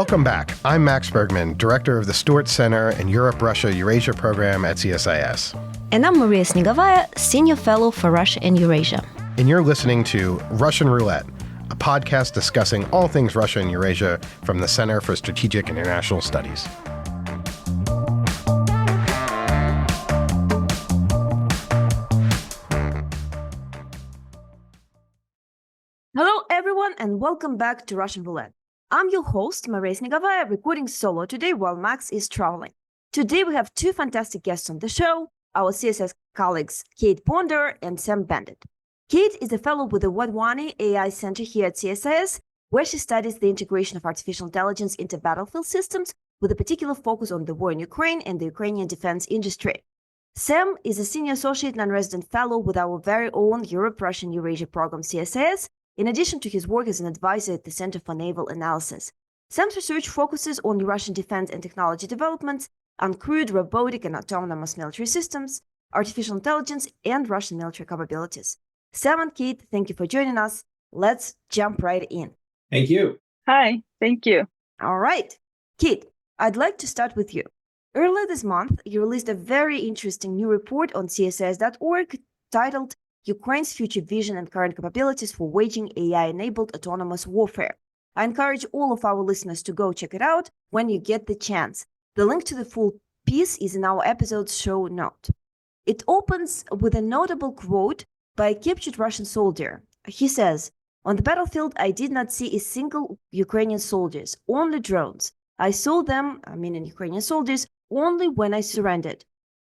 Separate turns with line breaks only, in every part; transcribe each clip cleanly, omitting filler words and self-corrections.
Welcome back. I'm Max Bergman, Director of the Stewart Center and Europe-Russia-Eurasia program at CSIS.
And I'm Maria Snegovaya, Senior Fellow for Russia and Eurasia.
And you're listening to Russian Roulette, a podcast discussing all things Russia and Eurasia from the Center for Strategic and International Studies.
Hello, everyone, and welcome back to Russian Roulette. I'm your host, Maria Snegovaya, recording solo today while Max is traveling. Today, we have two fantastic guests on the show, our CSS colleagues, Kate Bondar and Sam Bendett. Kate is a fellow with the Wadhwani AI Center here at CSIS, where she studies the integration of artificial intelligence into battlefield systems with a particular focus on the war in Ukraine and the Ukrainian defense industry. Sam is a senior associate non-resident fellow with our very own Europe-Russian-Eurasia program CSIS, in addition to his work as an advisor at the Center for Naval Analysis. Sam's research focuses on Russian defense and technology developments, uncrewed robotic and autonomous military systems, artificial intelligence, and Russian military capabilities. Sam and Kate, thank you for joining us. Let's jump right in.
Thank you.
Hi, thank you.
All right. Kate, I'd like to start with you. Earlier this month, you released a very interesting new report on CSIS.org titled Ukraine's Future Vision and Current Capabilities for Waging AI-Enabled Autonomous Warfare. I encourage all of our listeners to go check it out when you get the chance. The link to the full piece is in our episode's show note. It opens with a notable quote by a captured Russian soldier. He says, "On the battlefield, I did not see a single Ukrainian soldiers, only drones. I saw them, meaning Ukrainian soldiers, only when I surrendered.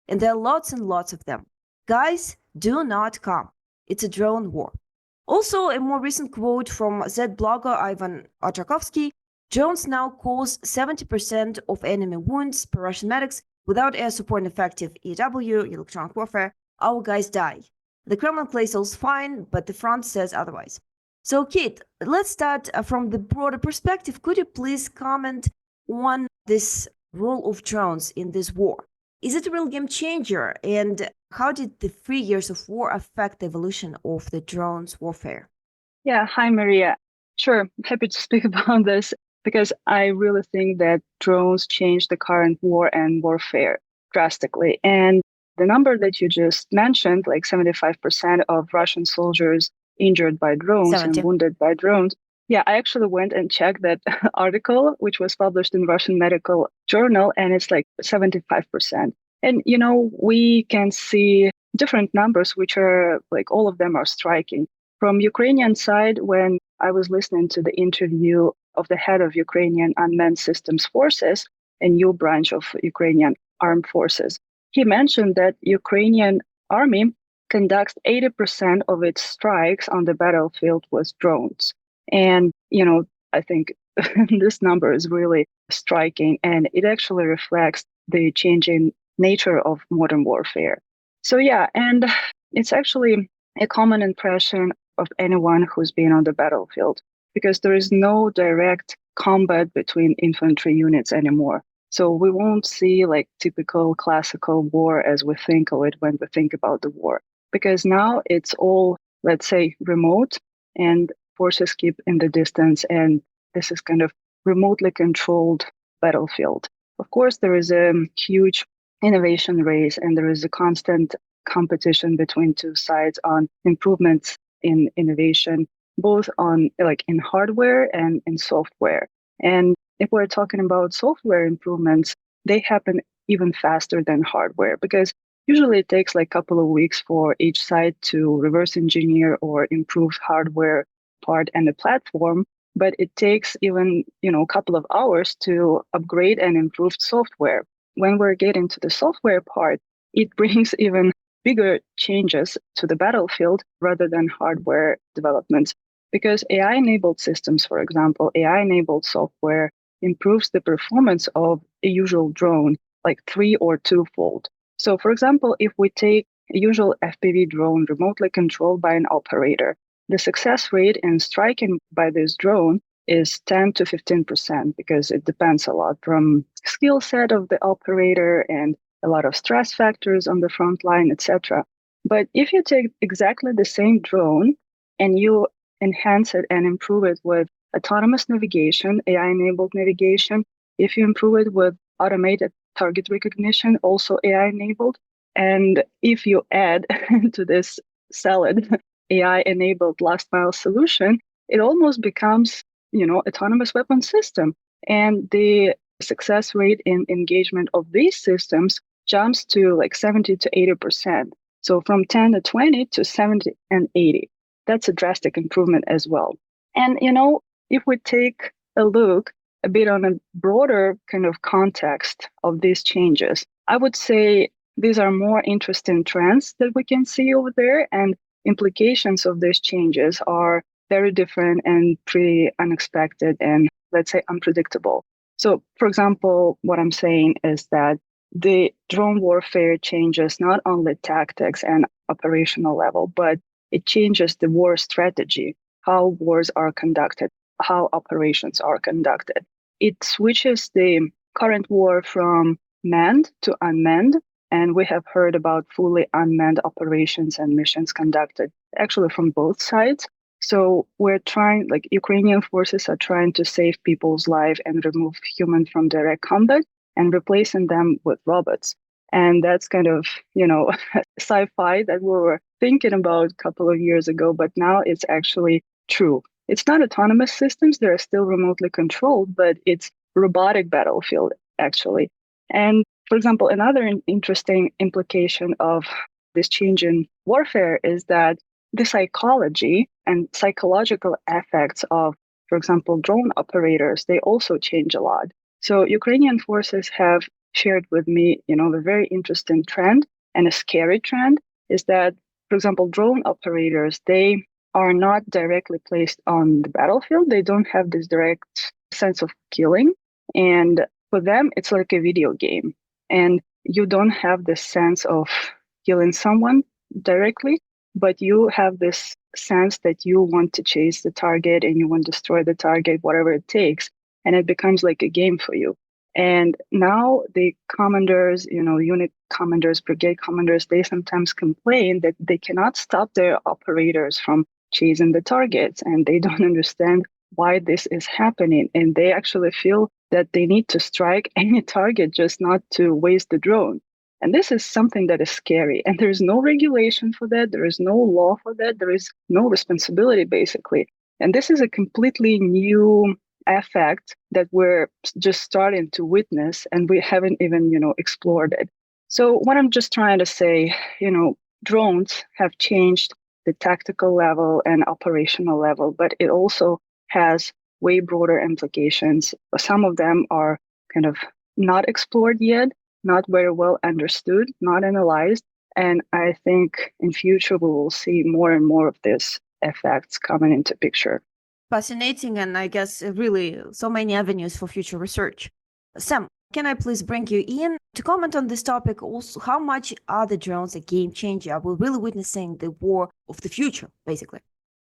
And there are lots and lots of them. Guys, do not come. It's a drone war." Also, a more recent quote from Z blogger Ivan Ochakovsky: "Drones now cause 70% of enemy wounds per Russian medics. Without air support and effective EW, electronic warfare, our guys die. The Kremlin plays all's fine, but the front says otherwise." So, Kate, let's start from the broader perspective. Could you please comment on this role of drones in this war? Is it a real game changer? And how did the 3 years of war affect the evolution of the drones warfare?
Yeah, hi, Maria. Sure, I'm happy to speak about this because I really think that drones change the current war and warfare drastically. And the number that you just mentioned, like 75% of Russian soldiers injured by drones
70.
and wounded by drones. Yeah, I actually went and checked that article, which was published in Russian Medical Journal, and it's like 75%. And, we can see different numbers, which are like all of them are striking. From Ukrainian side, when I was listening to the interview of the head of Ukrainian Unmanned Systems Forces, a new branch of Ukrainian armed forces, he mentioned that Ukrainian army conducts 80% of its strikes on the battlefield with drones. And, I think this number is really striking, and it actually reflects the changing nature of modern warfare. So, yeah, and it's actually a common impression of anyone who's been on the battlefield because there is no direct combat between infantry units anymore. So we won't see like typical classical war as we think of it when we think about the war, because now it's all, let's say, remote and forces keep in the distance, and this is kind of remotely controlled battlefield. Of course, there is a huge innovation race, and there is a constant competition between two sides on improvements in innovation, both on like in hardware and in software. And if we're talking about software improvements, they happen even faster than hardware because usually it takes like a couple of weeks for each side to reverse engineer or improve hardware part and the platform, but it takes even, a couple of hours to upgrade and improve software. When we're getting to the software part, it brings even bigger changes to the battlefield rather than hardware developments. Because AI-enabled systems, for example, AI-enabled software improves the performance of a usual drone like 3 or 2-fold. So, for example, if we take a usual FPV drone remotely controlled by an operator, the success rate in striking by this drone is 10 to 15% because it depends a lot from skill set of the operator and a lot of stress factors on the front line, etc. But if you take exactly the same drone and you enhance it and improve it with autonomous navigation, AI-enabled navigation. If you improve it with automated target recognition, also AI-enabled. And if you add to this salad AI-enabled last mile solution, it almost becomes, autonomous weapon system. And the success rate in engagement of these systems jumps to like 70 to 80%. So from 10 to 20 to 70 and 80. That's a drastic improvement as well. And, if we take a look a bit on a broader kind of context of these changes, I would say these are more interesting trends that we can see over there, and implications of these changes are very different and pretty unexpected and, let's say, unpredictable. So, for example, what I'm saying is that the drone warfare changes not only tactics and operational level, but it changes the war strategy, how wars are conducted, how operations are conducted. It switches the current war from manned to unmanned, and we have heard about fully unmanned operations and missions conducted actually from both sides. So we're trying, like Ukrainian forces are trying to save people's lives and remove humans from direct combat and replacing them with robots. And that's kind of, sci-fi that we were thinking about a couple of years ago, but now it's actually true. It's not autonomous systems, they're still remotely controlled, but it's robotic battlefield, actually. And for example, another interesting implication of this change in warfare is that the psychology and psychological effects of, for example, drone operators, they also change a lot. So Ukrainian forces have shared with me, a very interesting trend and a scary trend is that, for example, drone operators, they are not directly placed on the battlefield. They don't have this direct sense of killing. And for them, it's like a video game. And you don't have this sense of killing someone directly, but you have this sense that you want to chase the target and you want to destroy the target, whatever it takes. And it becomes like a game for you. And now the commanders, unit commanders, brigade commanders, they sometimes complain that they cannot stop their operators from chasing the targets, and they don't understand why this is happening. And they actually feel that they need to strike any target just not to waste the drone. And this is something that is scary. And there is no regulation for that. There is no law for that. There is no responsibility, basically. And this is a completely new effect that we're just starting to witness, and we haven't even, explored it. So what I'm just trying to say, drones have changed the tactical level and operational level, but it also has way broader implications. Some of them are kind of not explored yet, not very well understood, not analyzed. And I think in future, we will see more and more of these effects coming into picture.
Fascinating, and I guess really so many avenues for future research. Sam, can I please bring you in to comment on this topic? Also, how much are the drones a game changer? Are we really witnessing the war of the future, basically?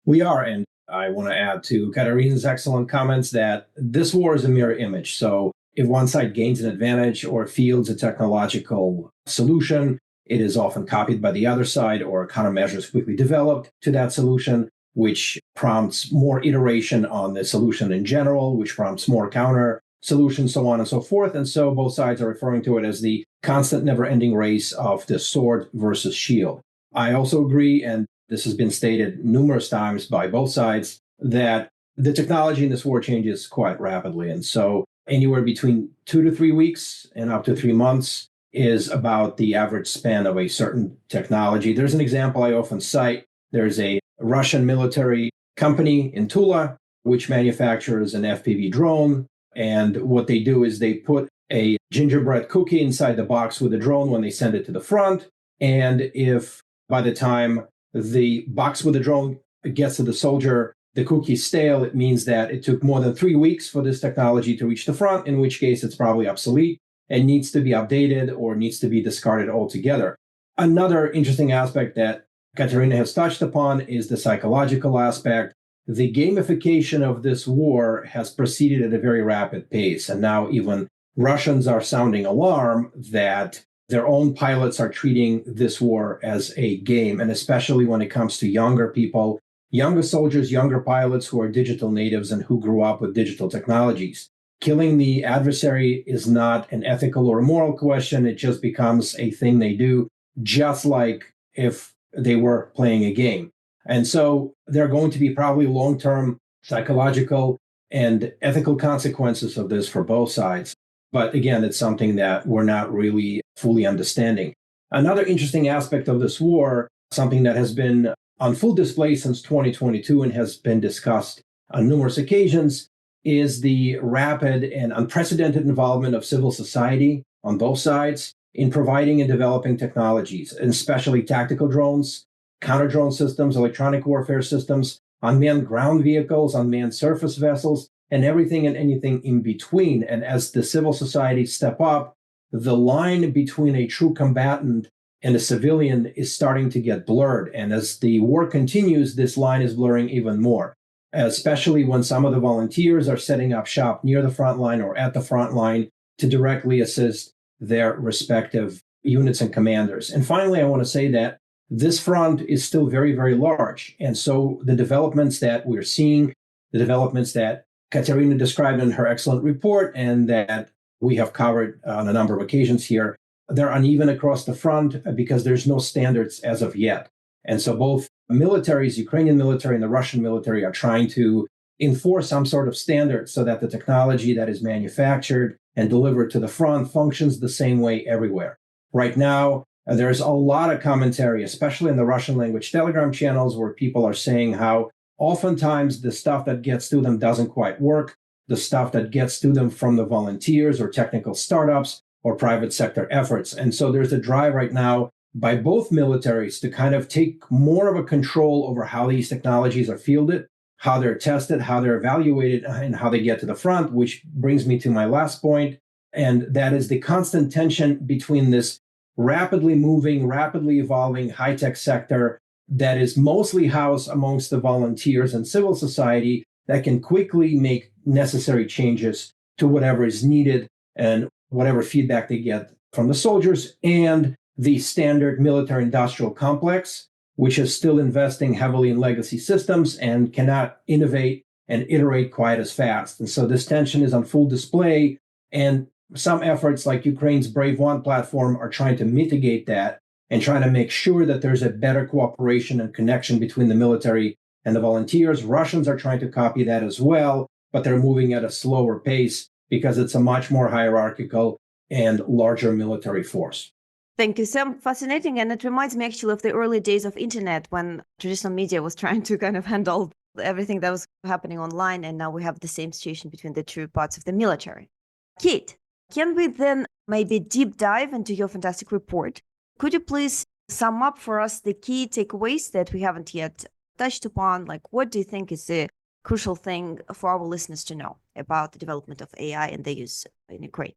We are, and I want to add to Katarina's excellent comments that this war is a mirror image. So if one side gains an advantage or fields a technological solution, it is often copied by the other side, or countermeasures quickly developed to that solution, which prompts more iteration on the solution in general, which prompts more counter solutions, so on and so forth. And so both sides are referring to it as the constant, never-ending race of the sword versus shield. I also agree, and this has been stated numerous times by both sides, that the technology in this war changes quite rapidly. And so anywhere between 2 to 3 weeks and up to 3 months is about the average span of a certain technology. There's an example I often cite. There's a Russian military company in Tula, which manufactures an FPV drone. And what they do is they put a gingerbread cookie inside the box with the drone when they send it to the front. And if by the time the box with the drone gets to the soldier, the cookie's stale, it means that it took more than 3 weeks for this technology to reach the front, in which case it's probably obsolete and needs to be updated or needs to be discarded altogether. Another interesting aspect that Katerina has touched upon is the psychological aspect. The gamification of this war has proceeded at a very rapid pace, and now even Russians are sounding alarm that their own pilots are treating this war as a game, and especially when it comes to younger people, younger soldiers, younger pilots who are digital natives and who grew up with digital technologies. Killing the adversary is not an ethical or a moral question. It just becomes a thing they do, just like if they were playing a game. And so there are going to be probably long-term psychological and ethical consequences of this for both sides. But again, it's something that we're not really fully understanding. Another interesting aspect of this war, something that has been on full display since 2022 and has been discussed on numerous occasions, is the rapid and unprecedented involvement of civil society on both sides in providing and developing technologies, and especially tactical drones, counter-drone systems, electronic warfare systems, unmanned ground vehicles, unmanned surface vessels, and everything and anything in between. And as the civil society step up, the line between a true combatant and a civilian is starting to get blurred. And as the war continues, this line is blurring even more, especially when some of the volunteers are setting up shop near the front line or at the front line to directly assist their respective units and commanders. And finally, I want to say that this front is still very, very large. And so the developments that we're seeing, the developments that Katerina described in her excellent report and that we have covered on a number of occasions here, they're uneven across the front because there's no standards as of yet. And so both militaries, Ukrainian military and the Russian military, are trying to enforce some sort of standard so that the technology that is manufactured and delivered to the front functions the same way everywhere. Right now, there's a lot of commentary, especially in the Russian language Telegram channels, where people are saying how oftentimes the stuff that gets to them doesn't quite work. The stuff that gets to them from the volunteers or technical startups or private sector efforts. And so there's a drive right now by both militaries to kind of take more of a control over how these technologies are fielded, how they're tested, how they're evaluated, and how they get to the front, which brings me to my last point. And that is the constant tension between this rapidly moving, rapidly evolving high-tech sector that is mostly housed amongst the volunteers and civil society that can quickly make necessary changes to whatever is needed and whatever feedback they get from the soldiers, and the standard military industrial complex, which is still investing heavily in legacy systems and cannot innovate and iterate quite as fast. And so this tension is on full display, and some efforts like Ukraine's Brave One platform are trying to mitigate that and trying to make sure that there's a better cooperation and connection between the military and the volunteers. Russians are trying to copy that as well, but they're moving at a slower pace because it's a much more hierarchical and larger military force.
Thank you. So fascinating. And it reminds me actually of the early days of internet when traditional media was trying to kind of handle everything that was happening online. And now we have the same situation between the two parts of the military. Kate, can we then maybe deep dive into your fantastic report? Could you please sum up for us the key takeaways that we haven't yet touched upon? Like, what do you think is the crucial thing for our listeners to know about the development of AI and their use in Ukraine?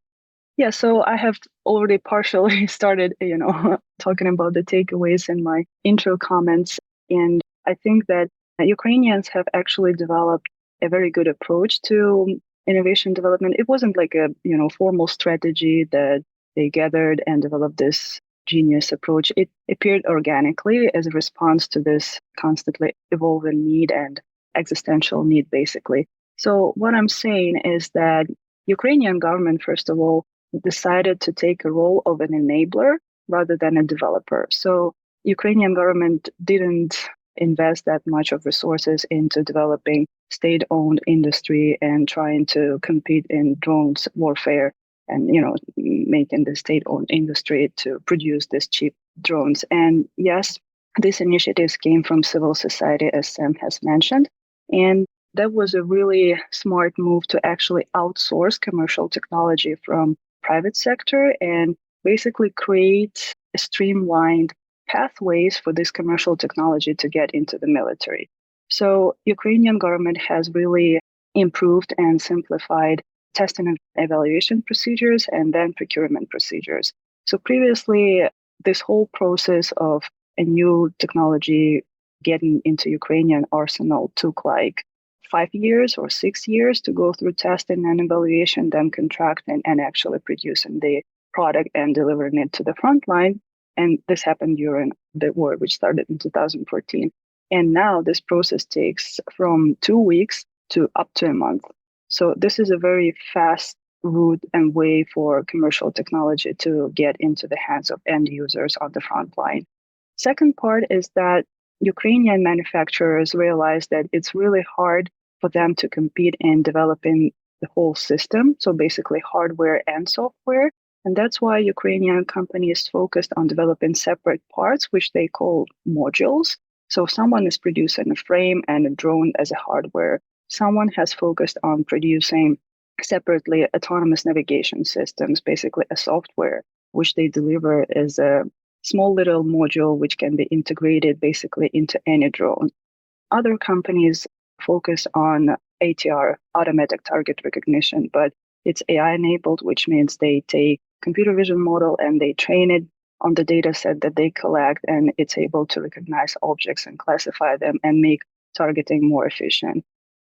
Yeah, so I have already partially started, talking about the takeaways in my intro comments. And I think that Ukrainians have actually developed a very good approach to innovation development. It wasn't like a, formal strategy that they gathered and developed this genius approach. It appeared organically as a response to this constantly evolving need and existential need, basically. So what I'm saying is that Ukrainian government, first of all, decided to take a role of an enabler rather than a developer. So Ukrainian government didn't invest that much of resources into developing state-owned industry and trying to compete in drones warfare and, making the state-owned industry to produce these cheap drones. And yes, these initiatives came from civil society, as Sam has mentioned. And that was a really smart move to actually outsource commercial technology from private sector and basically create a streamlined pathways for this commercial technology to get into the military. So Ukrainian government has really improved and simplified testing and evaluation procedures and then procurement procedures. So previously, this whole process of a new technology getting into Ukrainian arsenal took like 5 years or 6 years to go through testing and evaluation, then contracting and actually producing the product and delivering it to the front line. And this happened during the war, which started in 2014. And now this process takes from 2 weeks to up to a month. So this is a very fast route and way for commercial technology to get into the hands of end users on the front line. Second part is that Ukrainian manufacturers realize that it's really hard for them to compete in developing the whole system, so basically hardware and software. And that's why Ukrainian companies focused on developing separate parts, which they call modules. So someone is producing a frame and a drone as a hardware. Someone has focused on producing separately autonomous navigation systems, basically a software, which they deliver as a small little module which can be integrated basically into any drone. Other companies focus on ATR, automatic target recognition, but it's AI enabled, which means they take computer vision model and they train it on the data set that they collect, and it's able to recognize objects and classify them and make targeting more efficient.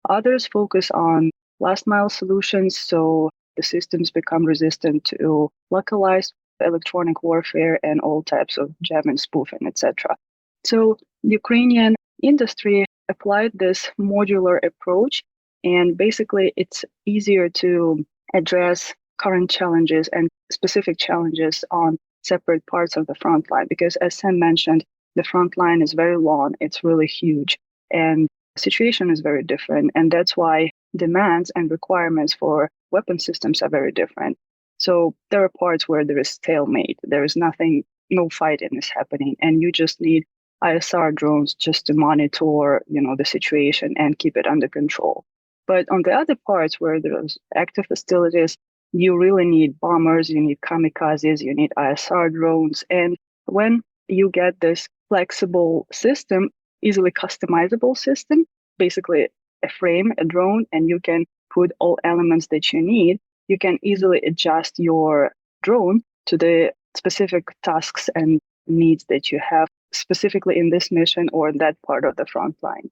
Others focus on last mile solutions, so the systems become resistant to localized electronic warfare and all types of jamming, spoofing, etc. So the Ukrainian industry applied this modular approach, and basically it's easier to address current challenges and specific challenges on separate parts of the front line, because as Sam mentioned, the front line is very long, it's really huge, and the situation is very different, and that's why demands and requirements for weapon systems are very different. So there are parts where there is stalemate, there is nothing, no fighting is happening, and you just need ISR drones just to monitor, the situation and keep it under control. But on the other parts where there's active hostilities, you really need bombers, you need kamikazes, you need ISR drones. And when you get this flexible system, easily customizable system, basically a frame, a drone, and you can put all elements that you need, you can easily adjust your drone to the specific tasks and needs that you have specifically in this mission or that part of the front line.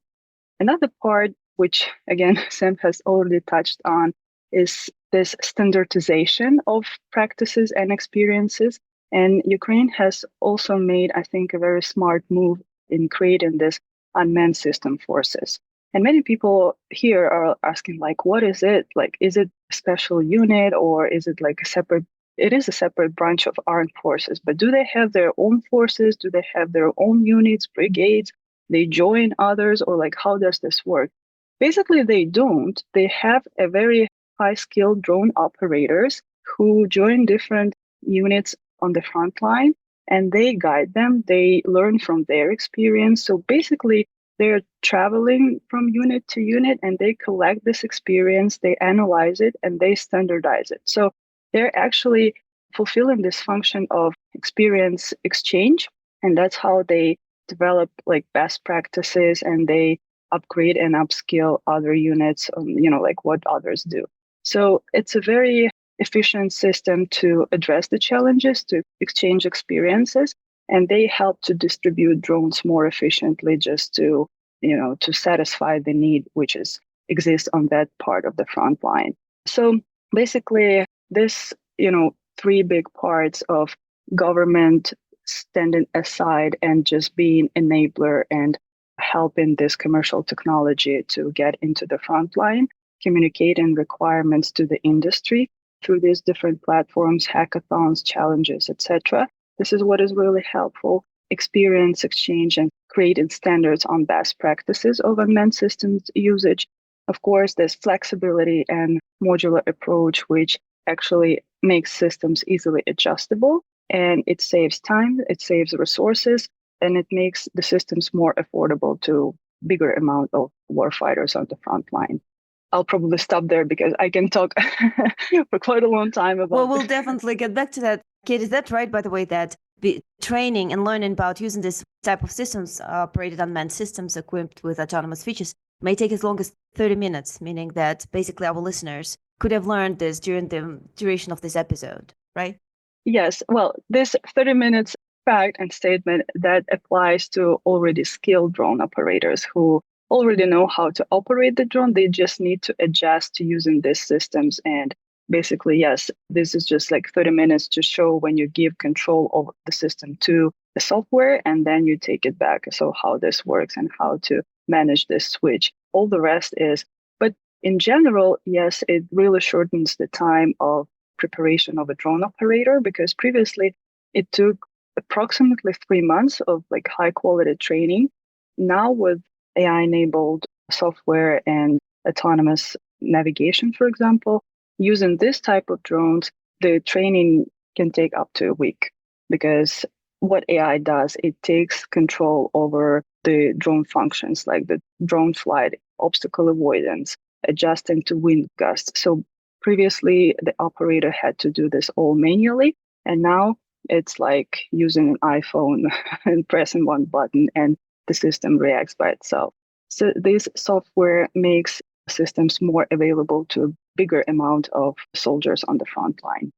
Another part, which again, Sam has already touched on, is this standardization of practices and experiences. And Ukraine has also made, I think, a very smart move in creating this unmanned system forces. And many people here are asking, like, what is it? Like, is it a special unit or is it like it is a separate branch of armed forces, but do they have their own forces? Do they have their own units, brigades? They join others, or like, how does this work? Basically, they don't. They have a very high-skilled drone operators who join different units on the front line, and they guide them. They learn from their experience. So basically, they're traveling from unit to unit, and they collect this experience, they analyze it, and they standardize it. So they're actually fulfilling this function of experience exchange, and that's how they develop like best practices, and they upgrade and upskill other units, like what others do. So it's a very efficient system to address the challenges, to exchange experiences, and they help to distribute drones more efficiently just to, to satisfy the need which exists on that part of the front line. So basically this, three big parts of government standing aside and just being enabler and helping this commercial technology to get into the front line, communicating requirements to the industry through these different platforms, hackathons, challenges, etc. This is what is really helpful. Experience exchange and creating standards on best practices of unmanned systems usage. Of course, there's flexibility and modular approach, which actually makes systems easily adjustable, and it saves time, it saves resources, and it makes the systems more affordable to bigger amount of warfighters on the front line. I'll probably stop there because I can talk for quite a long time about.
Well, we'll definitely get back to that. Kate, is that right, by the way, that the training and learning about using this type of systems, operated unmanned systems equipped with autonomous features, may take as long as 30 minutes, meaning that basically our listeners could have learned this during the duration of this episode, right?
Yes. Well, this 30 minutes fact and statement that applies to already skilled drone operators who already know how to operate the drone. They just need to adjust to using these systems and basically, yes, this is just like 30 minutes to show when you give control of the system to the software and then you take it back. So how this works and how to manage this switch. All the rest is, but in general, yes, it really shortens the time of preparation of a drone operator, because previously it took approximately 3 months of like high quality training. Now with AI enabled software and autonomous navigation, for example, using this type of drones, the training can take up to a week, because what AI does, it takes control over the drone functions like the drone flight, obstacle avoidance, adjusting to wind gusts. So previously, the operator had to do this all manually, and now it's like using an iPhone and pressing one button and the system reacts by itself. So this software makes systems more available to a bigger amount of soldiers on the front line.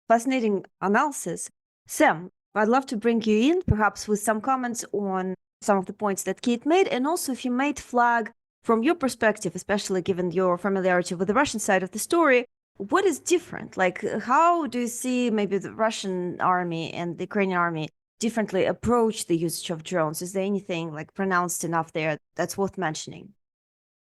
Fascinating analysis. Sam, I'd love to bring you in, perhaps with some comments on some of the points that Kate made, and also if you might flag from your perspective, especially given your familiarity with the Russian side of the story, what is different? Like, how do you see maybe the Russian army and the Ukrainian army differently approach the usage of drones? Is there anything like pronounced enough there that's worth mentioning?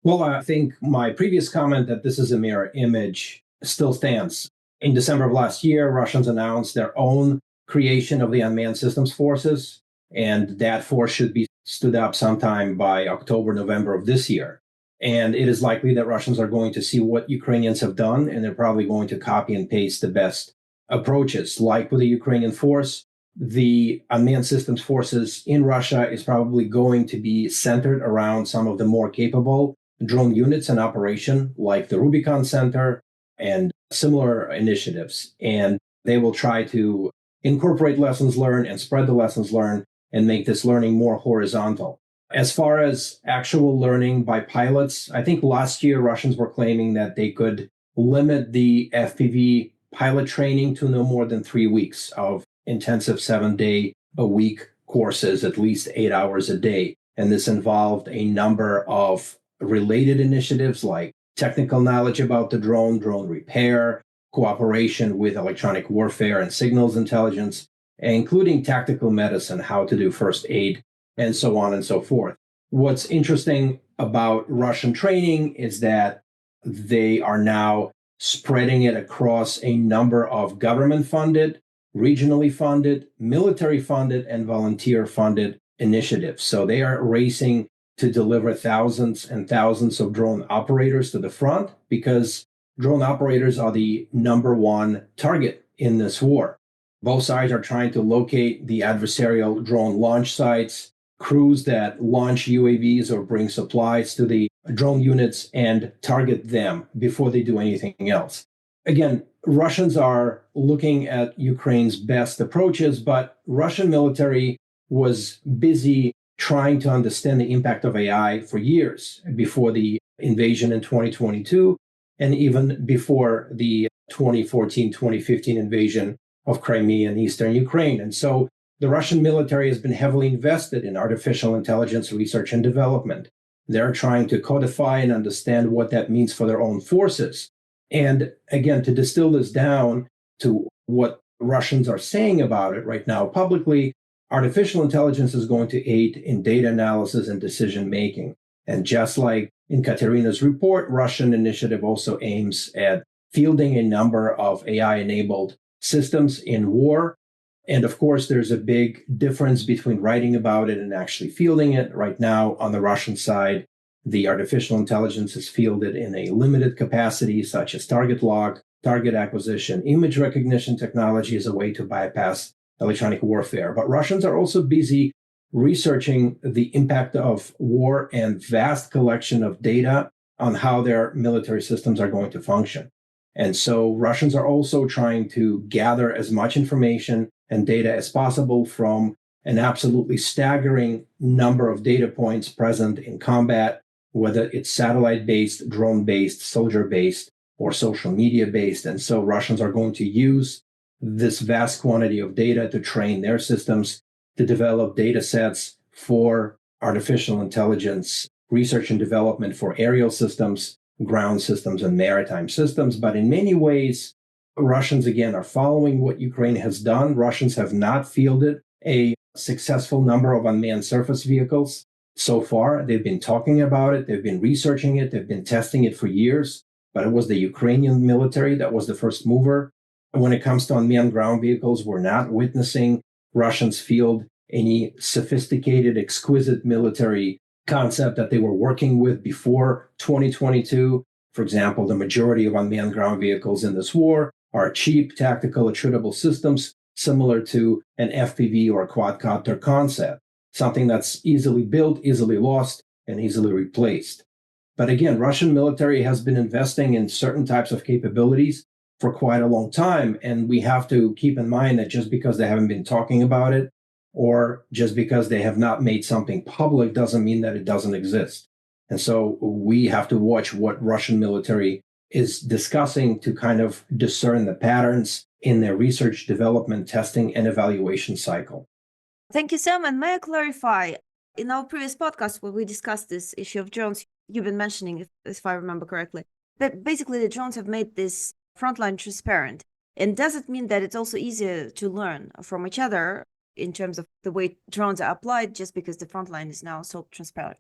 Well, I think my previous comment that this is a mirror image still stands. In December of last year, Russians announced their own creation of the Unmanned Systems Forces, and that force should be stood up sometime by October, November of this year. And it is likely that Russians are going to see what Ukrainians have done, and they're probably going to copy and paste the best approaches. Like with the Ukrainian force, the Unmanned Systems Forces in Russia is probably going to be centered around some of the more capable drone units in operation, like the Rubicon Center and similar initiatives. And they will try to incorporate lessons learned and spread the lessons learned and make this learning more horizontal. As far as actual learning by pilots, I think last year Russians were claiming that they could limit the FPV pilot training to no more than 3 weeks of intensive 7-day-a-week courses, at least 8 hours a day. And this involved a number of related initiatives like technical knowledge about the drone, drone repair, cooperation with electronic warfare and signals intelligence, including tactical medicine, how to do first aid, and so on and so forth. What's interesting about Russian training is that they are now spreading it across a number of government-funded, regionally funded, military-funded, and volunteer-funded initiatives. So they are racing to deliver thousands and thousands of drone operators to the front, because drone operators are the number one target in this war. Both sides are trying to locate the adversarial drone launch sites, crews that launch UAVs or bring supplies to the drone units, and target them before they do anything else. Again, Russians are looking at Ukraine's best approaches, but Russian military was busy trying to understand the impact of AI for years before the invasion in 2022, and even before the 2014-2015 invasion of Crimea and eastern Ukraine. And so the Russian military has been heavily invested in artificial intelligence research and development. They're trying to codify and understand what that means for their own forces. And again, to distill this down to what Russians are saying about it right now publicly, artificial intelligence is going to aid in data analysis and decision making. And just like in Katerina's report, Russian initiative also aims at fielding a number of AI-enabled systems in war. And of course, there's a big difference between writing about it and actually fielding it. Right now, on the Russian side, the artificial intelligence is fielded in a limited capacity, such as target lock, target acquisition, image recognition technology as a way to bypass electronic warfare. But Russians are also busy researching the impact of war and vast collection of data on how their military systems are going to function. And so Russians are also trying to gather as much information and data as possible from an absolutely staggering number of data points present in combat, whether it's satellite-based, drone-based, soldier-based, or social media-based. And so Russians are going to use this vast quantity of data to train their systems to develop data sets for artificial intelligence research and development for aerial systems, ground systems, and maritime systems. But in many ways, Russians, again, are following what Ukraine has done. Russians have not fielded a successful number of unmanned surface vehicles so far. They've been talking about it, they've been researching it, they've been testing it for years, but it was the Ukrainian military that was the first mover. When it comes to unmanned ground vehicles, we're not witnessing Russians field any sophisticated, exquisite military concept that they were working with before 2022. For example, the majority of unmanned ground vehicles in this war are cheap, tactical, attritable systems similar to an FPV or a quadcopter concept, something that's easily built, easily lost, and easily replaced. But again, Russian military has been investing in certain types of capabilities for quite a long time, and we have to keep in mind that just because they haven't been talking about it, or just because they have not made something public, doesn't mean that it doesn't exist. And so we have to watch what Russian military is discussing to kind of discern the patterns in their research, development, testing, and evaluation cycle.
Thank you, Sam. And may I clarify, in our previous podcast where we discussed this issue of drones, you've been mentioning, if I remember correctly, that basically the drones have made this frontline transparent. And does it mean that it's also easier to learn from each other in terms of the way drones are applied just because the frontline is now so transparent?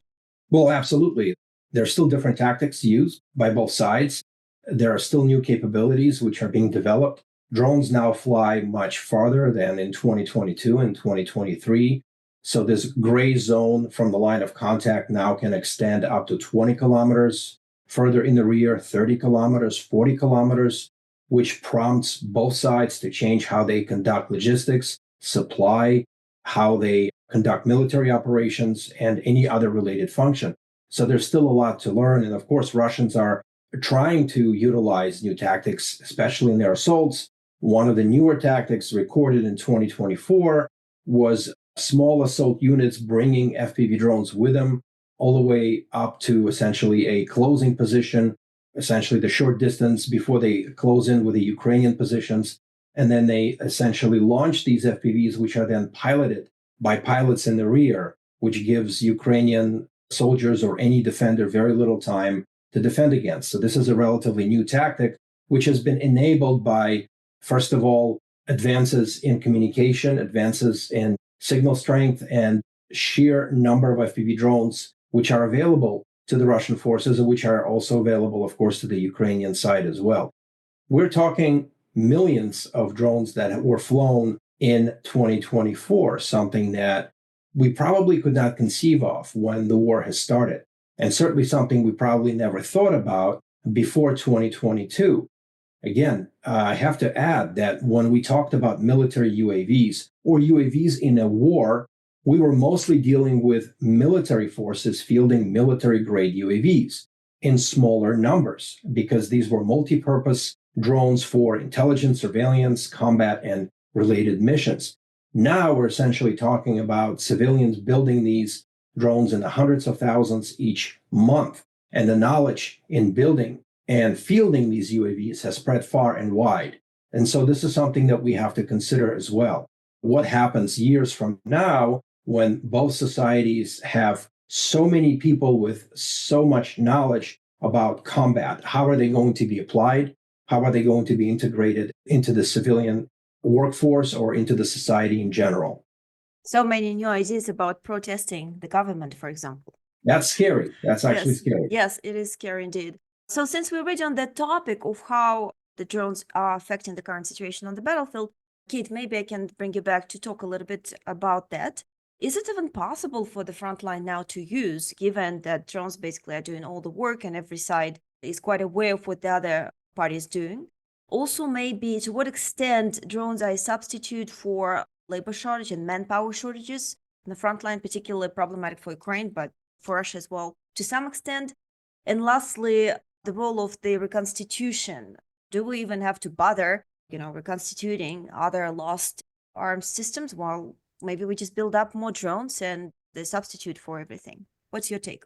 Well, absolutely. There are still different tactics used by both sides. There are still new capabilities which are being developed. Drones now fly much farther than in 2022 and 2023. So this gray zone from the line of contact now can extend up to 20 kilometers, further in the rear, 30 kilometers, 40 kilometers, which prompts both sides to change how they conduct logistics, supply, how they conduct military operations, and any other related function. So there's still a lot to learn. And of course, Russians are trying to utilize new tactics, especially in their assaults. One of the newer tactics recorded in 2024 was small assault units bringing FPV drones with them all the way up to essentially a closing position, essentially the short distance before they close in with the Ukrainian positions. And then they essentially launch these FPVs, which are then piloted by pilots in the rear, which gives Ukrainian soldiers or any defender very little time to defend against. So this is a relatively new tactic, which has been enabled by, first of all, advances in communication, advances in signal strength, and sheer number of FPV drones, which are available to the Russian forces, and which are also available, of course, to the Ukrainian side as well. We're talking millions of drones that were flown in 2024, something that we probably could not conceive of when the war has started, and certainly something we probably never thought about before 2022. Again, I have to add that when we talked about military UAVs or UAVs in a war, we were mostly dealing with military forces fielding military-grade UAVs in smaller numbers, because these were multi-purpose drones for intelligence, surveillance, combat, and related missions. Now we're essentially talking about civilians building these drones in the hundreds of thousands each month, and the knowledge in building and fielding these UAVs has spread far and wide. And so this is something that we have to consider as well. What happens years from now when both societies have so many people with so much knowledge about combat? How are they going to be applied? How are they going to be integrated into the civilian workforce or into the society in general?
So many new ideas about protesting the government, for example.
That's scary. That's actually scary.
Yes, it is scary indeed. So since we're already on that topic of how the drones are affecting the current situation on the battlefield, Kate, maybe I can bring you back to talk a little bit about that. Is it even possible for the front line now to use, given that drones basically are doing all the work and every side is quite aware of what the other party is doing? Also, maybe to what extent drones are a substitute for labor shortage and manpower shortages on the front line, particularly problematic for Ukraine, but for Russia as well, to some extent. And lastly, the role of the reconstitution. Do we even have to bother, reconstituting other lost arms systems? Well, maybe we just build up more drones and they substitute for everything. What's your take?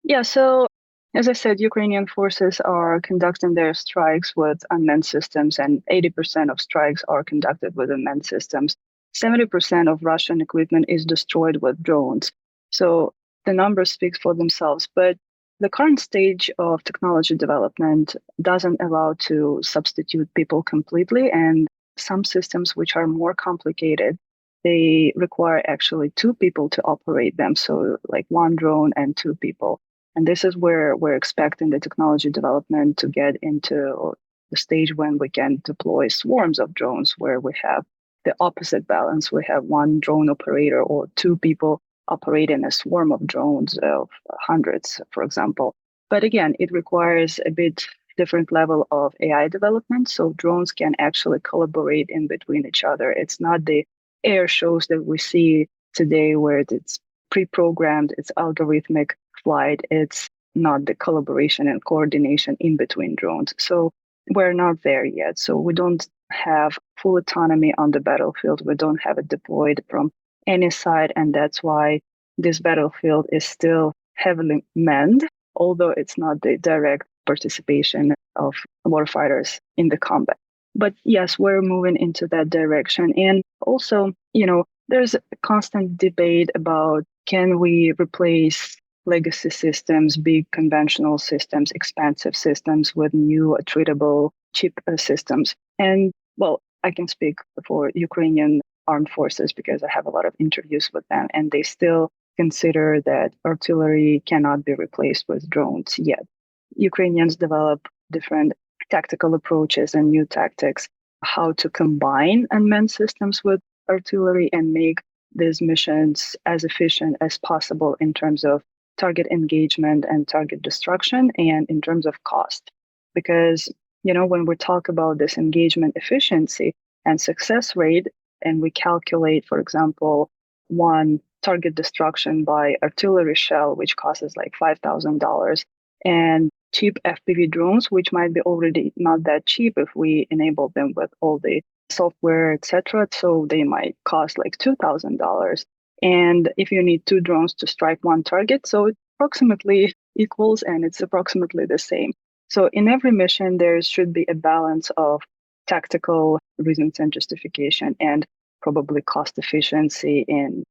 Yeah, so as I said, Ukrainian forces are conducting their strikes with unmanned systems, and 80% of strikes are conducted with unmanned systems. 70% of Russian equipment is destroyed with drones. So the numbers speak for themselves. But the current stage of technology development doesn't allow to substitute people completely. And some systems which are more complicated, they require actually two people to operate them. So like one drone and two people. And this is where we're expecting the technology development to get into the stage when we can deploy swarms of drones, where we have the opposite balance. We have one drone operator or two people operating a swarm of drones of hundreds, for example. But again, it requires a bit different level of AI development. So drones can actually collaborate in between each other. It's not the air shows that we see today where it's pre-programmed, it's algorithmic flight. It's not the collaboration and coordination in between drones. So we're not there yet. So we don't have full autonomy on the battlefield. We don't have it deployed from any side. And that's why this battlefield is still heavily manned, although it's not the direct participation of warfighters in the combat. But yes, we're moving into that direction. And also, there's a constant debate about, can we replace legacy systems, big conventional systems, expensive systems with new treatable, cheap systems? And well, I can speak for Ukrainian armed forces because I have a lot of interviews with them, and they still consider that artillery cannot be replaced with drones yet. Ukrainians develop different tactical approaches and new tactics, how to combine unmanned systems with artillery and make these missions as efficient as possible in terms of target engagement and target destruction, and in terms of cost. Because, when we talk about this engagement efficiency and success rate, and we calculate, for example, one target destruction by artillery shell, which costs like $5,000, and cheap FPV drones, which might be already not that cheap if we enable them with all the software, etc. So they might cost like $2,000. And if you need two drones to strike one target, so it approximately equals, and it's approximately the same. So in every mission, there should be a balance of tactical reasons and justification, and probably cost efficiency and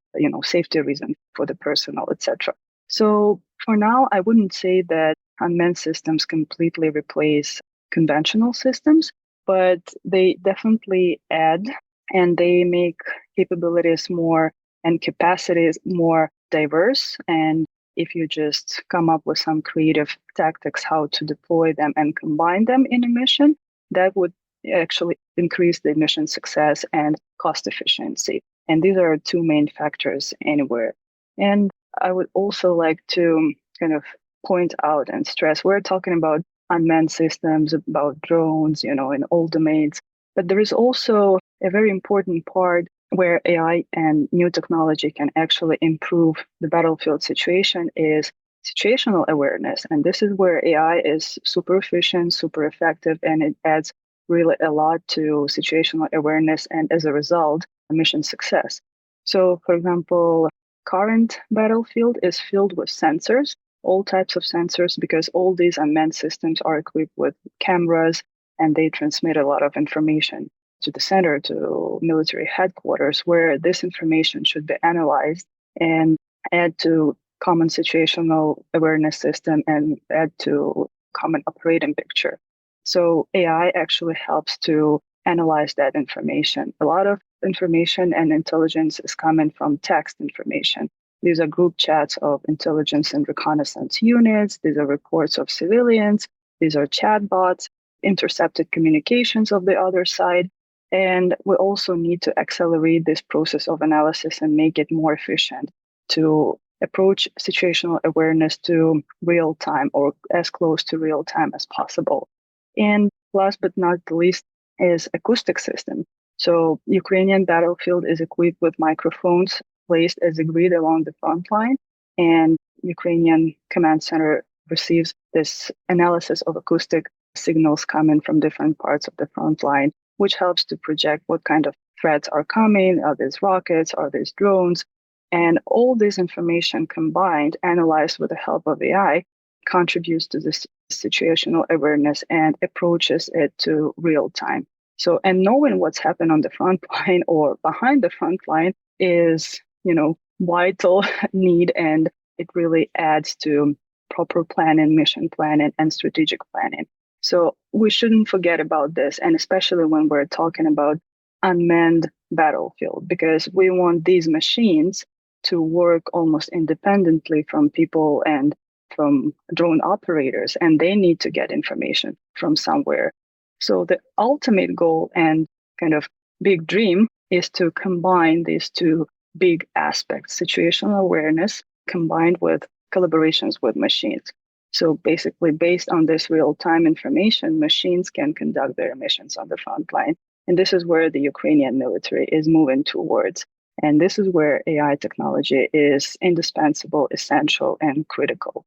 safety reasons for the personnel, etc. So for now, I wouldn't say that unmanned systems completely replace conventional systems, but they definitely add, and they make capabilities more and capacities more diverse. And if you just come up with some creative tactics how to deploy them and combine them in a mission, that would actually increase the mission success and cost efficiency. And these are two main factors anywhere. And I would also like to kind of point out and stress, we're talking about unmanned systems, about drones, in all domains. But there is also a very important part where AI and new technology can actually improve the battlefield situation is situational awareness. And this is where AI is super efficient, super effective, and it adds really a lot to situational awareness, and as a result, mission success. So, for example, current battlefield is filled with sensors, all types of sensors, because all these unmanned systems are equipped with cameras, and they transmit a lot of information to the center, to military headquarters, where this information should be analyzed and add to common situational awareness system and add to common operating picture. So AI actually helps to analyze that information. A lot of information and intelligence is coming from text information. These are group chats of intelligence and reconnaissance units. These are reports of civilians. These are chatbots, intercepted communications of the other side. And we also need to accelerate this process of analysis and make it more efficient to approach situational awareness to real time, or as close to real time as possible. And last but not the least is acoustic system. So Ukrainian battlefield is equipped with microphones placed as agreed along the front line, and Ukrainian command center receives this analysis of acoustic signals coming from different parts of the front line, which helps to project what kind of threats are coming. Are these rockets? Are these drones? And all this information combined, analyzed with the help of AI, contributes to this situational awareness and approaches it to real time. So, and knowing what's happened on the front line or behind the front line is, vital need, and it really adds to proper planning, mission planning, and strategic planning. So we shouldn't forget about this, and especially when we're talking about unmanned battlefield, because we want these machines to work almost independently from people and from drone operators, and they need to get information from somewhere. So the ultimate goal and kind of big dream is to combine these two big aspects, situational awareness combined with collaborations with machines. So basically, based on this real-time information, machines can conduct their missions on the front line. And this is where the Ukrainian military is moving towards. And this is where AI technology is indispensable, essential, and critical.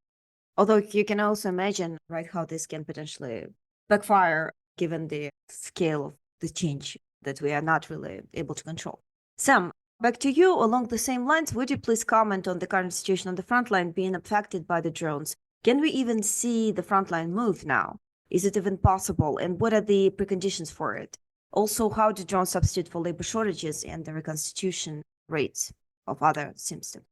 Although you can also imagine, right, how this can potentially backfire given the scale of the change that we are not really able to control. Sam, back to you. Along the same lines, would you please comment on the current situation on the front line being affected by the drones? Can we even see the front line move now? Is it even possible? And what are the preconditions for it? Also, how do drones substitute for labor shortages and the reconstitution rates of other systems?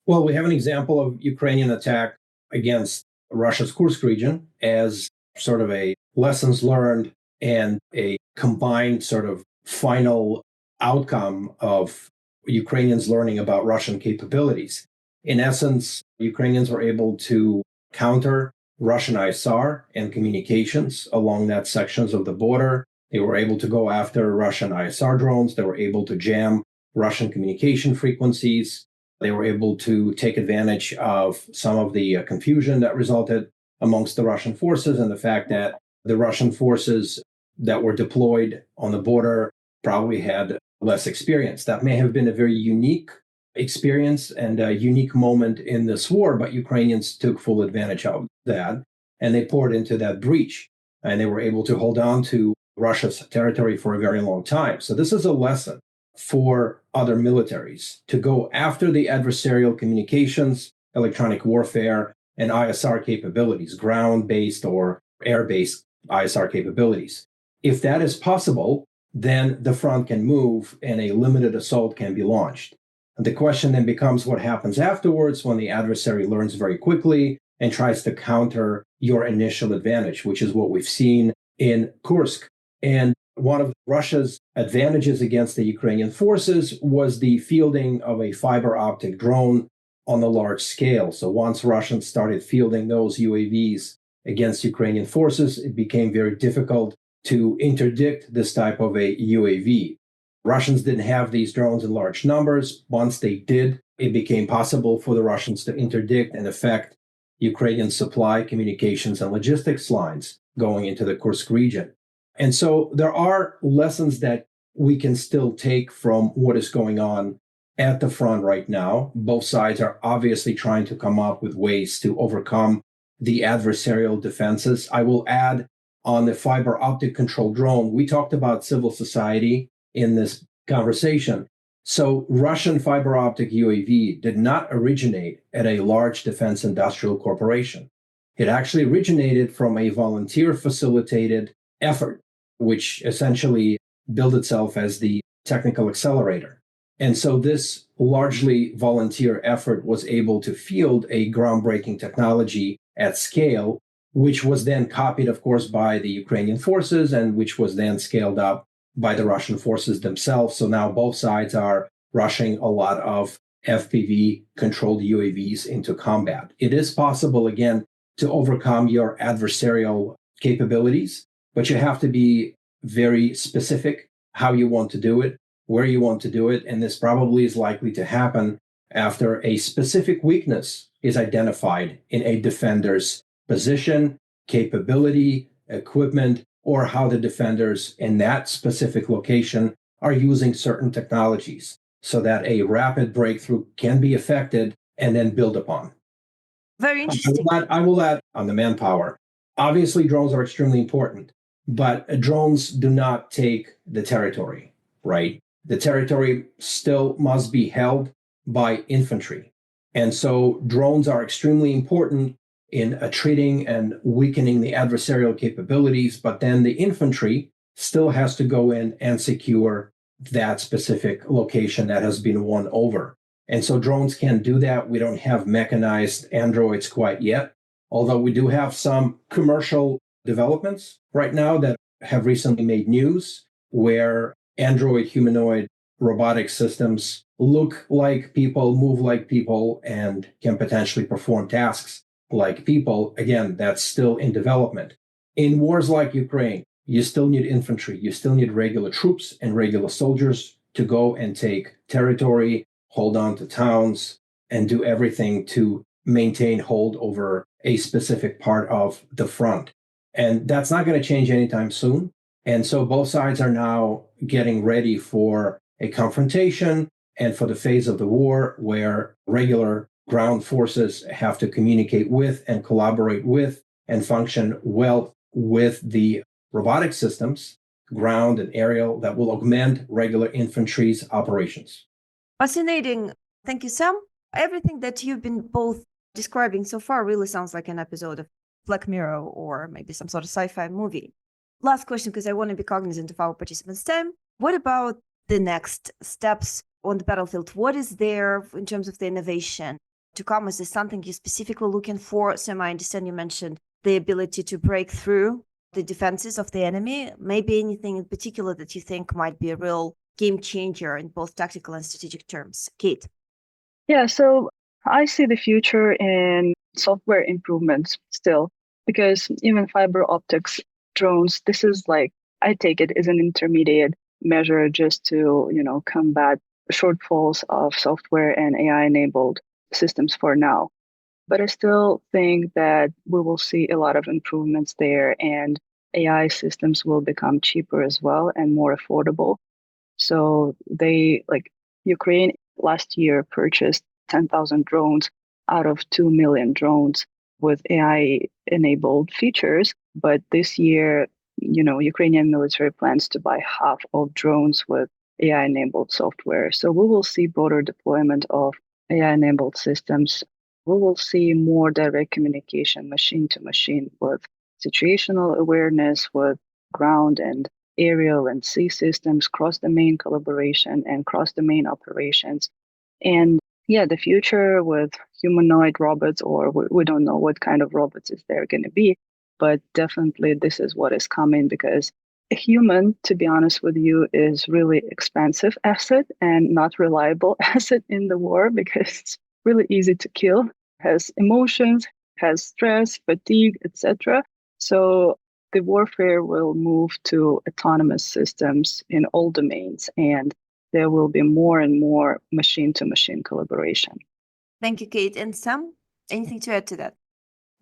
Well, we have an example of Ukrainian attack against Russia's Kursk region as sort of a lessons learned and a combined sort of final outcome of Ukrainians learning about Russian capabilities. In essence, Ukrainians were able to counter Russian ISR and communications along that sections of the border. They were able to go after Russian ISR drones. They were able to jam Russian communication frequencies. They were able to take advantage of some of the confusion that resulted amongst the Russian forces and the fact that the Russian forces that were deployed on the border probably had less experience. That may have been a very unique experience and a unique moment in this war, but Ukrainians took full advantage of that and they poured into that breach and they were able to hold on to Russia's territory for a very long time. So this is a lesson for other militaries to go after the adversarial communications, electronic warfare, and ISR capabilities, ground-based or air-based ISR capabilities. If that is possible, then the front can move and a limited assault can be launched. And the question then becomes what happens afterwards when the adversary learns very quickly and tries to counter your initial advantage, which is what we've seen in Kursk. And one of Russia's advantages against the Ukrainian forces was the fielding of a fiber optic drone on a large scale. So once Russians started fielding those UAVs against Ukrainian forces, it became very difficult to interdict this type of a UAV. Russians didn't have these drones in large numbers. Once they did, it became possible for the Russians to interdict and affect Ukrainian supply, communications, and logistics lines going into the Kursk region. And so there are lessons that we can still take from what is going on at the front right now. Both sides are obviously trying to come up with ways to overcome the adversarial defenses. I will add on the fiber optic control drone, we talked about civil society in this conversation. So Russian fiber optic UAV did not originate at a large defense industrial corporation. It actually originated from a volunteer facilitated effort, which essentially billed itself as the technical accelerator. And so this largely volunteer effort was able to field a groundbreaking technology at scale, which was then copied, of course, by the Ukrainian forces and which was then scaled up by the Russian forces themselves. So now both sides are rushing a lot of FPV-controlled UAVs into combat. It is possible, again, to overcome your adversarial capabilities, but you have to be very specific how you want to do it, where you want to do it, and this probably is likely to happen after a specific weakness is identified in a defender's position, capability, equipment, or how the defenders in that specific location are using certain technologies so that a rapid breakthrough can be effected and then build upon.
Very interesting.
I will add on the manpower. Obviously, drones are extremely important, but drones do not take the territory, right? The territory still must be held by infantry. And so drones are extremely important in treating and weakening the adversarial capabilities, but then the infantry still has to go in and secure that specific location that has been won over. And so drones can do that. We don't have mechanized androids quite yet, although we do have some commercial developments right now that have recently made news where android humanoid robotic systems look like people, move like people, and can potentially perform tasks like people. Again, that's still in development. In wars like Ukraine, you still need infantry, you still need regular troops and regular soldiers to go and take territory, hold on to towns, and do everything to maintain hold over a specific part of the front. And that's not going to change anytime soon. And so both sides are now getting ready for a confrontation and for the phase of the war where regular ground forces have to communicate with and collaborate with and function well with the robotic systems, ground and aerial, that will augment regular infantry's operations.
Fascinating. Thank you, Sam. Everything that you've been both describing so far really sounds like an episode of Black Mirror or maybe some sort of sci-fi movie. Last question, because I want to be cognizant of our participants' time. What about the next steps on the battlefield? What is there in terms of the innovation to come? Is this something you're specifically looking for? Sam, I understand you mentioned the ability to break through the defenses of the enemy. Maybe anything in particular that you think might be a real game changer in both tactical and strategic terms. Kate.
Yeah, so I see the future in software improvements still, because even fiber optics drones, this is like, I take it as an intermediate measure just to, combat shortfalls of software and AI-enabled systems for now. But I still think that we will see a lot of improvements there, and AI systems will become cheaper as well and more affordable. So Ukraine last year purchased 10,000 drones out of 2 million drones with AI-enabled features. But this year, Ukrainian military plans to buy half of drones with AI-enabled software. So we will see broader deployment of AI-enabled systems. We will see more direct communication machine to machine with situational awareness, with ground and aerial and sea systems, cross-domain collaboration and cross-domain operations. And the future with humanoid robots, or we don't know what kind of robots is there going to be, but definitely this is what is coming, because a human, to be honest with you, is really expensive asset and not reliable asset in the war, because it's really easy to kill, has emotions, has stress, fatigue, etc. So the warfare will move to autonomous systems in all domains, and there will be more and more machine-to-machine collaboration.
Thank you, Kate. And Sam, anything to add to that?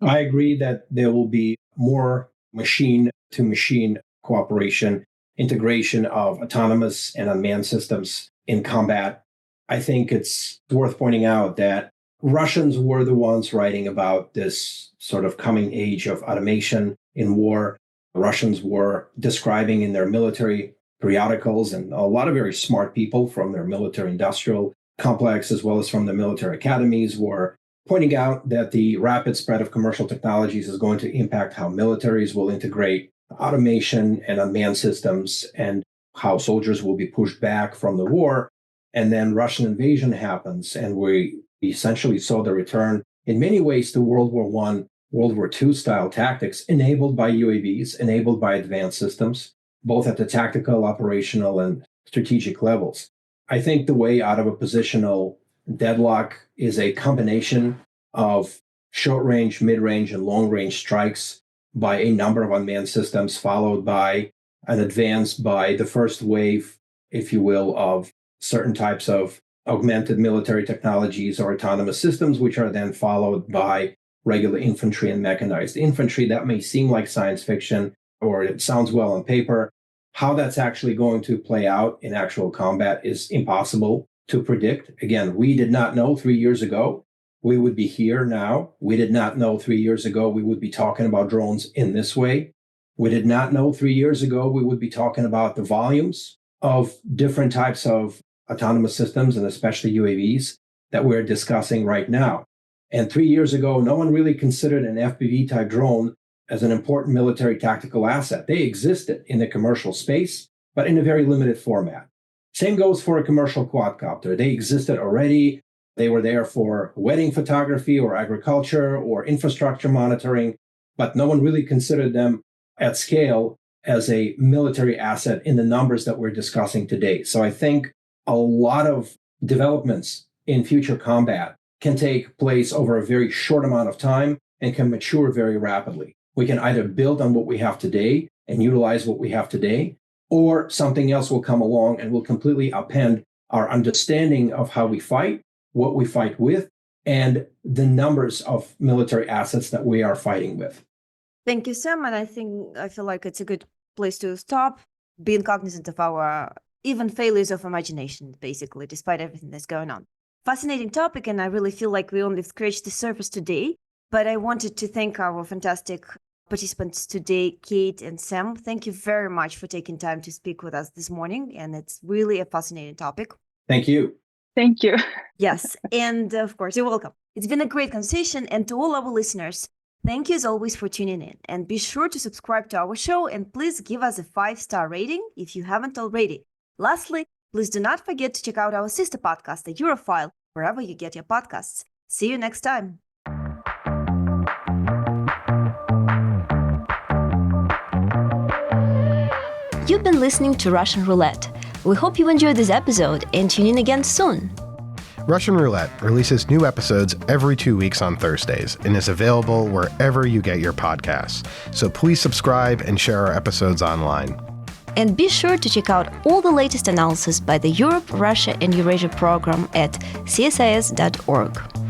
I agree that there will be more machine-to-machine cooperation, integration of autonomous and unmanned systems in combat. I think it's worth pointing out that Russians were the ones writing about this sort of coming age of automation in war. Russians were describing in their military periodicals, and a lot of very smart people from their military industrial complex, as well as from the military academies, were pointing out that the rapid spread of commercial technologies is going to impact how militaries will integrate automation and unmanned systems, and how soldiers will be pushed back from the war. And then Russian invasion happens, and we essentially saw the return in many ways to World War I, World War II style tactics enabled by UAVs, enabled by advanced systems, both at the tactical, operational, and strategic levels. I think the way out of a positional deadlock is a combination of short-range, mid-range, and long-range strikes by a number of unmanned systems, followed by an advance by the first wave, if you will, of certain types of augmented military technologies or autonomous systems, which are then followed by regular infantry and mechanized infantry. That may seem like science fiction, or it sounds well on paper. How that's actually going to play out in actual combat is impossible to predict. Again, we did not know 3 years ago we would be here now. We did not know 3 years ago we would be talking about drones in this way. We did not know 3 years ago we would be talking about the volumes of different types of autonomous systems, and especially UAVs, that we're discussing right now. And 3 years ago, no one really considered an FPV type drone as an important military tactical asset. They existed in the commercial space, but in a very limited format. Same goes for a commercial quadcopter. They existed already, They were there for wedding photography or agriculture or infrastructure monitoring, but no one really considered them at scale as a military asset in the numbers that we're discussing today. So I think a lot of developments in future combat can take place over a very short amount of time and can mature very rapidly. We can either build on what we have today and utilize what we have today, or something else will come along and will completely upend our understanding of how we fight, what we fight with, and the numbers of military assets that we are fighting with.
Thank you, Sam. And I feel like it's a good place to stop, being cognizant of our even failures of imagination, basically, despite everything that's going on. Fascinating topic, and I really feel like we only scratched the surface today. But I wanted to thank our fantastic participants today, Kate and Sam. Thank you very much for taking time to speak with us this morning, and it's really a fascinating topic.
Thank you.
Thank you.
Yes, and of course, you're welcome. It's been a great conversation, and to all our listeners, thank you as always for tuning in. And be sure to subscribe to our show, and please give us a 5-star rating if you haven't already. Lastly, please do not forget to check out our sister podcast, The Europhile, wherever you get your podcasts. See you next time. You've been listening to Russian Roulette. We hope you enjoyed this episode and tune in again soon.
Russian Roulette releases new episodes every 2 weeks on Thursdays and is available wherever you get your podcasts. So please subscribe and share our episodes online.
And be sure to check out all the latest analysis by the Europe, Russia, and Eurasia program at csis.org.